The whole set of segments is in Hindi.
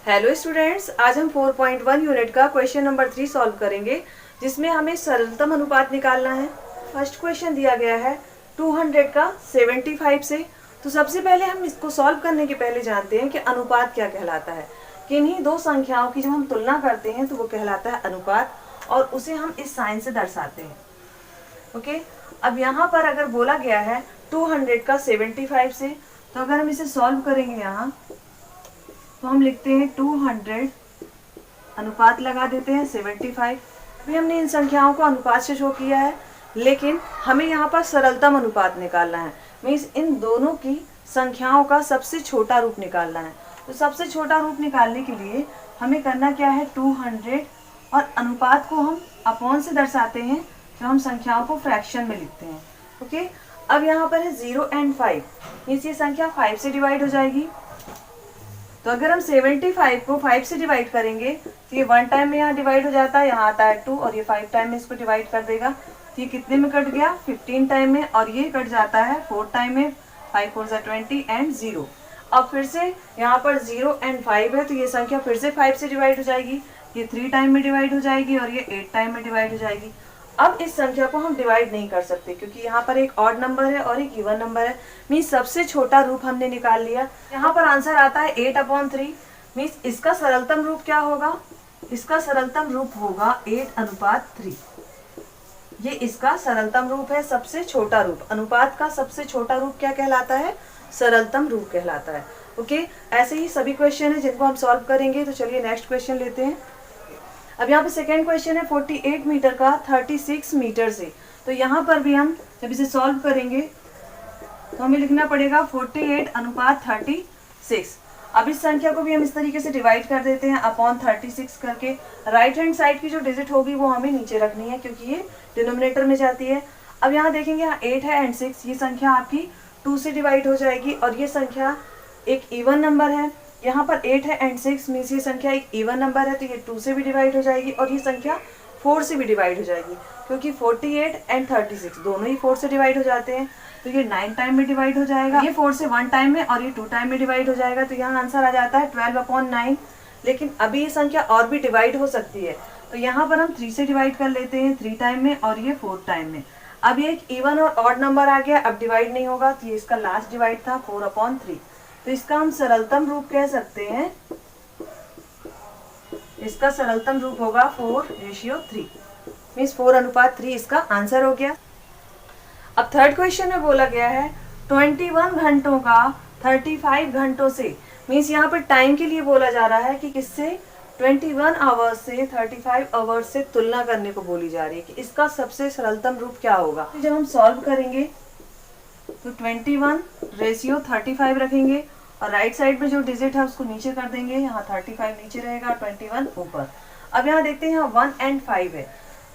हेलो स्टूडेंट्स, आज हम 4.1 यूनिट का क्वेश्चन नंबर 3 सॉल्व करेंगे, जिसमें हमें सरलतम अनुपात निकालना है। फर्स्ट क्वेश्चन दिया गया है 200 का 75 से। तो सबसे पहले हम इसको सॉल्व करने के पहले जानते हैं कि अनुपात क्या कहलाता है। किन्हीं दो संख्याओं की जब हम तुलना करते हैं तो वो कहलाता है अनुपात, और उसे हम इस साइन से दर्शाते हैं। ओके, अब यहाँ पर अगर बोला गया है 200 का 75 से, तो अगर हम इसे सॉल्व करेंगे यहाँ, तो हम लिखते हैं 200 अनुपात लगा देते हैं 75। अभी हमने इन संख्याओं को अनुपात से शो किया है, लेकिन हमें यहाँ पर सरलतम अनुपात निकालना है। मीन्स इन दोनों की संख्याओं का सबसे छोटा रूप निकालना है। तो सबसे छोटा रूप निकालने के लिए हमें करना क्या है, 200 और अनुपात को हम अपॉन से दर्शाते हैं जब हम संख्याओं को फ्रैक्शन में लिखते हैं। ओके, अब यहाँ पर है 0 और 5, मीन्स ये संख्या 5 से डिवाइड हो जाएगी। तो अगर हम 75 को 5 से डिवाइड करेंगे तो ये 1 टाइम में यहाँ डिवाइड हो जाता है, यहाँ आता है 2, और ये 5 टाइम में इसको डिवाइड कर देगा। तो ये कितने में कट गया, 15 टाइम में, और ये कट जाता है 4 टाइम में, 5 4 20 एंड 0। अब फिर से यहाँ पर 0 और 5 है, तो ये संख्या फिर से 5 से डिवाइड हो जाएगी, ये 3 टाइम में डिवाइड हो जाएगी, और ये 8 टाइम में डिवाइड हो जाएगी। अब इस संख्या को हम डिवाइड नहीं कर सकते, क्योंकि यहाँ पर एक ऑड नंबर है और एक इवन नंबर है। मीन्स सबसे छोटा रूप हमने निकाल लिया। यहाँ पर आंसर आता है 8/3। मीन्स इसका सरलतम रूप क्या होगा, इसका सरलतम रूप होगा 8:3। ये इसका सरलतम रूप है, सबसे छोटा रूप। अनुपात का सबसे छोटा रूप क्या कहलाता है, सरलतम रूप कहलाता है। ओके, ऐसे ही सभी क्वेश्चन है जिनको हम सॉल्व करेंगे। तो चलिए नेक्स्ट क्वेश्चन लेते हैं। अब यहाँ पे सेकेंड क्वेश्चन है 48 मीटर का 36 मीटर से। तो यहाँ पर भी हम जब इसे सॉल्व करेंगे तो हमें लिखना पड़ेगा 48/36। अब इस संख्या को भी हम इस तरीके से डिवाइड कर देते हैं अपॉन 36 करके। राइट हैंड साइड की जो डिजिट होगी वो हमें नीचे रखनी है, क्योंकि ये डिनोमिनेटर में जाती है। अब यहाँ देखेंगे, यहाँ 8 है एंड 6, ये संख्या आपकी 2 से डिवाइड हो जाएगी, और ये संख्या एक इवन नंबर है। यहाँ पर 8 है एंड 6, मीन्स ये संख्या एक इवन नंबर है, तो ये 2 से भी डिवाइड हो जाएगी, और ये संख्या 4 से भी डिवाइड हो जाएगी, क्योंकि 48 एंड 36 दोनों ही 4 से डिवाइड हो जाते हैं। तो ये 9 टाइम में डिवाइड हो जाएगा, ये 4 से 1 टाइम में, और ये 2 टाइम में डिवाइड हो जाएगा। तो यहाँ आंसर आ जाता है 12/9। लेकिन अभी ये संख्या और भी डिवाइड हो सकती है, तो यहाँ पर हम 3 से डिवाइड कर लेते हैं 3 टाइम में, और ये 4 टाइम में। अब ये एक इवन और ऑड नंबर आ गया, अब डिवाइड नहीं होगा, तो ये इसका लास्ट डिवाइड था 4/3। तो इसका हम सरलतम रूप कह सकते हैं, इसका सरलतम रूप होगा 4:3, मीन्स 4:3 इसका आंसर हो गया। अब थर्ड क्वेश्चन में बोला गया है 21 घंटों का 35 घंटों से। मीन्स यहाँ पर टाइम के लिए बोला जा रहा है कि किससे, 21 आवर्स से 35 आवर्स से तुलना करने को बोली जा रही है कि इसका सबसे सरलतम रूप क्या होगा। तो जब हम सॉल्व करेंगे तो 21/35 रखेंगे, और राइट साइड में जो डिजिट है उसको नीचे कर देंगे। यहाँ 35 नीचे रहेगा, 21 ऊपर। अब यहाँ देखते हैं, यहाँ 1 और 5 है,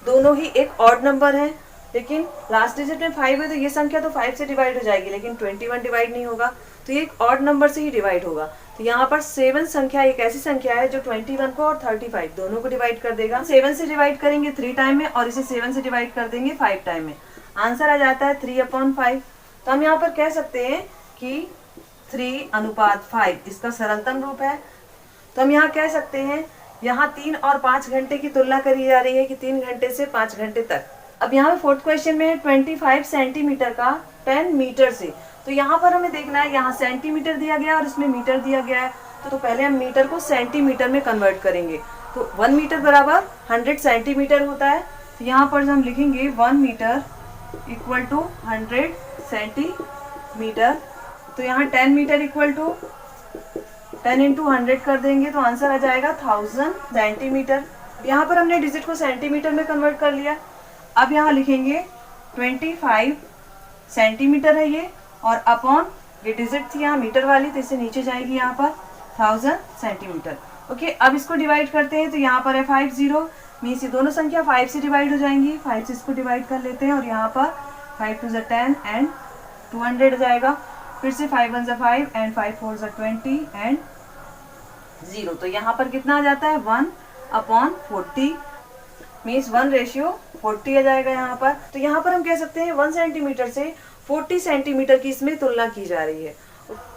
दोनों ही एक ऑड नंबर है, लेकिन लास्ट डिजिट में 5 है, तो ये संख्या तो 5 से डिवाइड हो जाएगी, लेकिन 21 डिवाइड नहीं होगा, तो ये एक ऑड नंबर से ही डिवाइड होगा। तो यहाँ पर 7 संख्या एक ऐसी संख्या है जो 21 को और 35 दोनों को डिवाइड कर देगा। 7 से डिवाइड करेंगे 3 टाइम में, और इसे 7 से डिवाइड कर देंगे 5 टाइम में। आंसर आ जाता है 3/5। तो हम यहाँ पर कह सकते हैं कि 3:5 इसका सरलतम रूप है। तो हम यहाँ कह सकते हैं, यहाँ 3 और 5 घंटे की तुलना करी जा रही है कि 3 घंटे से 5 घंटे तक। अब यहाँ पे फोर्थ क्वेश्चन में है 25 सेंटीमीटर का 10 मीटर से। तो यहाँ पर हमें देखना है, यहाँ सेंटीमीटर दिया गया और इसमें मीटर दिया गया है, तो पहले हम मीटर को सेंटीमीटर में कन्वर्ट करेंगे। तो 1 मीटर बराबर 100 सेंटीमीटर होता है। तो यहाँ पर हम लिखेंगे 1 मीटर इक्वल टू 100 सेंटीमीटर। तो यहाँ 10 मीटर इक्वल टू 10 × 100 कर देंगे, तो आंसर आ जाएगा 1000 सेंटीमीटर। यहाँ पर हमने डिजिट को सेंटीमीटर में कन्वर्ट कर लिया। अब यहाँ लिखेंगे 25 सेंटीमीटर है ये, और अपॉन ये डिजिट थी यहाँ मीटर वाली, तो इससे नीचे जाएगी यहाँ पर 1000 सेंटीमीटर। ओके, अब इसको डिवाइड करते हैं, तो यहाँ पर है 50, मीन्स ये दोनों संख्या 5 से डिवाइड हो जाएंगी। 5 से इसको डिवाइड कर लेते हैं, और यहाँ पर 5 2 10 एंड 200 हो जाएगा। फिर से 5 1 5 एंड 5 4 20 एंड 0। तो यहाँ पर कितना आ जाता है, 1/40, मीन्स 1:40 आ जाएगा यहाँ पर। तो यहाँ पर हम कह सकते हैं 1 सेंटीमीटर से 40 सेंटीमीटर की इसमें तुलना की जा रही है।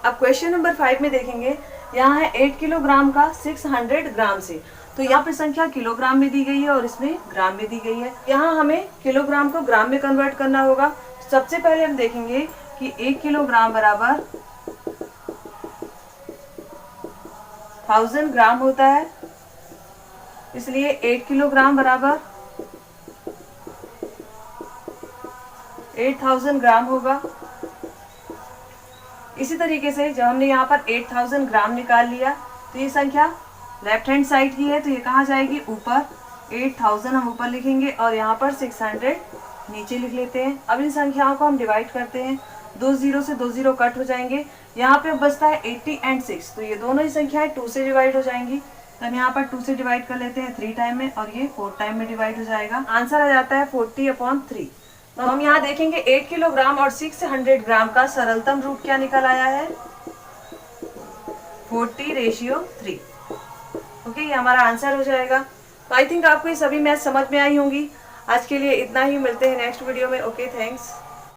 अब क्वेश्चन नंबर 5 में देखेंगे, यहाँ है 8 किलोग्राम का 600 ग्राम से। तो यहाँ पे संख्या किलोग्राम में दी गई है और इसमें ग्राम में दी गई है। यहाँ हमें किलोग्राम को ग्राम में कन्वर्ट करना होगा। सबसे पहले हम देखेंगे कि 1 किलोग्राम बराबर 1000 ग्राम होता है, इसलिए 8 किलोग्राम बराबर 8000 ग्राम होगा। इसी तरीके से जब हमने यहाँ पर 8000 ग्राम निकाल लिया तो ये संख्या लेफ्ट हैंड साइड की है, तो ये कहाँ जाएगी? ऊपर। 8000 हम ऊपर लिखेंगे और यहाँ पर 600 नीचे लिख लेते हैं। अब इन संख्याओं को हम डिवाइड करते हैं। 2 0 से 2 0 कट हो जाएंगे। यहाँ पे बचता है 80 एंड 6, तो ये दोनों ही संख्याएं 2 से डिवाइड हो जाएंगी। तो हम यहाँ पर 2 से डिवाइड कर लेते हैं 3 टाइम में और ये 4 टाइम में डिवाइड हो जाएगा। आंसर आ जाता है 40/3। तो हम यहाँ देखेंगे 8 किलोग्राम और 600 ग्राम का सरलतम रूप क्या निकल आया है? 40:3। ओके, ये हमारा आंसर हो जाएगा। तो आई थिंक आपको ये सभी मैथ समझ में आई होंगी। आज के लिए इतना ही, मिलते हैं नेक्स्ट वीडियो में। Okay, thanks.